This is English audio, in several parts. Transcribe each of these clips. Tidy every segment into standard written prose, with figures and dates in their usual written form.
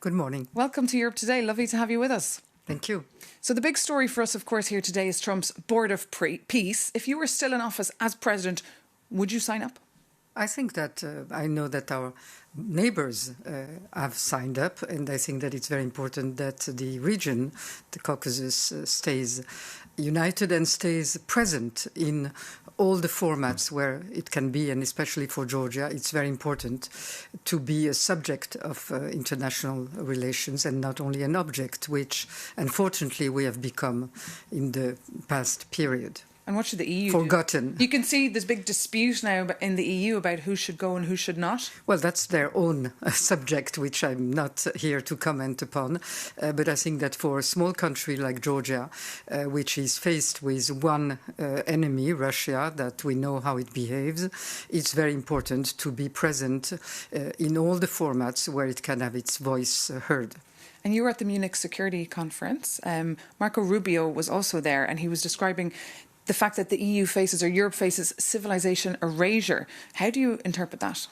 Good morning. Welcome to Europe Today. Lovely to have you with us. Thank you. So the big story for us, of course, here today is Trump's Board of Peace. If you were still in office as president, would you sign up? I think that I know that our neighbors have signed up, and I think that it's very important that the region, the Caucasus, stays united and stays present in all the formats where it can be, and especially for Georgia, it's very important to be a subject of international relations and not only an object, which unfortunately we have become in the past period. And what should the EU Forgotten. do? You can see there's big dispute now in the EU about who should go and who should not. Well, that's their own subject, which I'm not here to comment upon. But I think that for a small country like Georgia, which is faced with one enemy, Russia, that we know how it behaves, it's very important to be present in all the formats where it can have its voice heard. And you were at the Munich Security Conference. Marco Rubio was also there, and he was describing the fact that the EU faces, or Europe faces, civilization erasure. How do you interpret that?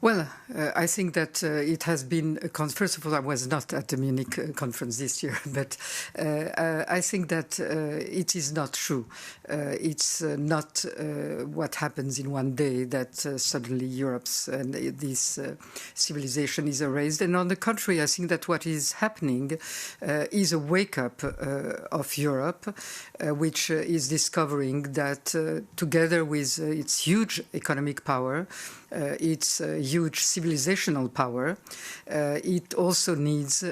Well, I think that it has been, first of all, I was not at the Munich conference this year, but I think that it is not true. It's not what happens in one day that suddenly Europe's and this civilization is erased. And on the contrary, I think that what is happening is a wake-up of Europe, which is discovering that together with its huge economic power, its huge civilizational power, it also needs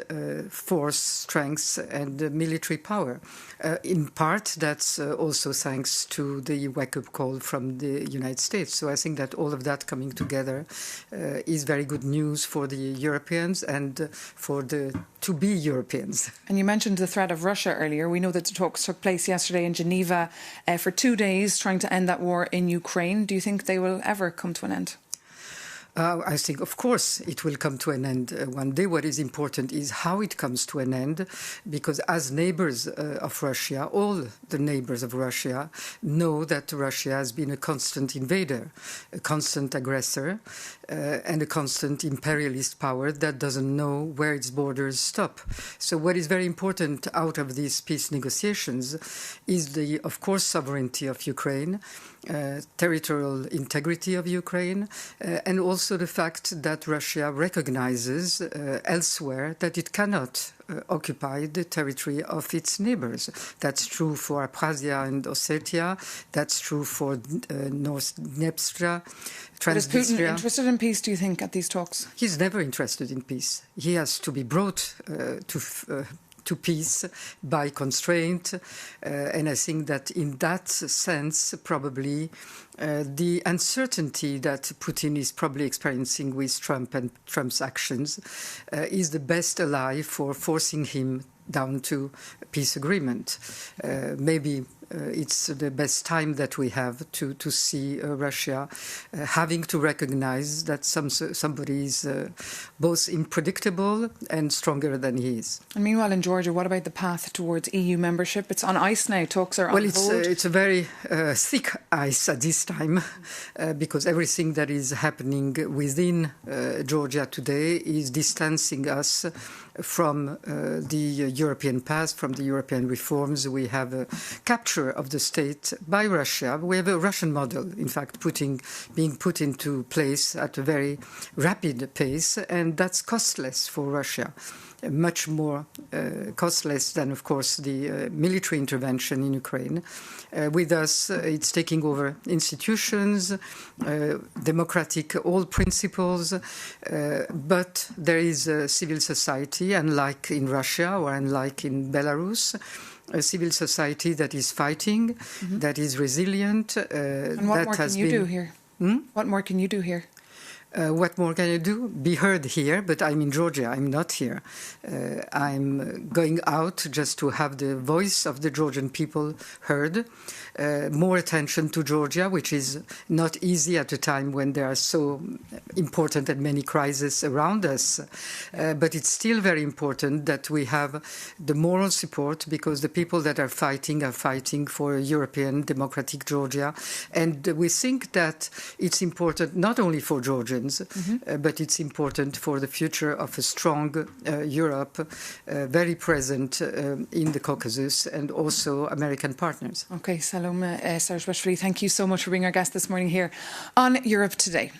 force, strength and military power. In part, that's also thanks to the wake-up call from the United States. So I think that all of that coming together is very good news for the Europeans and for the to-be Europeans. And you mentioned the threat of Russia earlier. We know that the talks took place yesterday in Geneva for 2 days, trying to end that war in Ukraine. Do you think they will ever come to an end? I think, of course, it will come to an end one day. What is important is how it comes to an end, because as neighbors of Russia, all the neighbors of Russia know that Russia has been a constant invader, a constant aggressor, and a constant imperialist power that doesn't know where its borders stop. So what is very important out of these peace negotiations is the, of course, sovereignty of Ukraine, territorial integrity of Ukraine, and also the fact that Russia recognizes elsewhere that it cannot occupy the territory of its neighbors. That's true for Abkhazia and Ossetia. That's true for North Dnepr, Transnistria. Is Putin interested in peace, do you think, at these talks? He's never interested in peace. He has to be brought to peace by constraint. And I think that in that sense, probably the uncertainty that Putin is probably experiencing with Trump and Trump's actions is the best ally for forcing him down to a peace agreement. Maybe it's the best time that we have to see Russia having to recognize that somebody is both unpredictable and stronger than he is. And meanwhile, in Georgia, what about the path towards EU membership? It's on ice now. Talks are on hold. Well, it's a very thick ice at this time because everything that is happening within Georgia today is distancing us from the European path, from the European reforms. We have a capture of the state by Russia. We have a Russian model, in fact, being put into place at a very rapid pace, and that's costless for Russia. Much more costless than, of course, the military intervention in Ukraine. With us, it's taking over institutions, democratic old principles, but there is a civil society, unlike in Russia or unlike in Belarus, a civil society that is fighting, that is resilient. And what more can you do here? What more can you do here? What more can I do? Be heard here, but I'm in Georgia. I'm not here. I'm going out just to have the voice of the Georgian people heard. More attention to Georgia, which is not easy at a time when there are so important and many crises around us. But it's still very important that we have the moral support, because the people that are fighting for a European democratic Georgia. And we think that it's important not only for Georgia, friends, but it's important for the future of a strong Europe, very present in the Caucasus and also American partners. Okay, Salomé Zourabichvili, thank you so much for being our guest this morning here on Europe Today.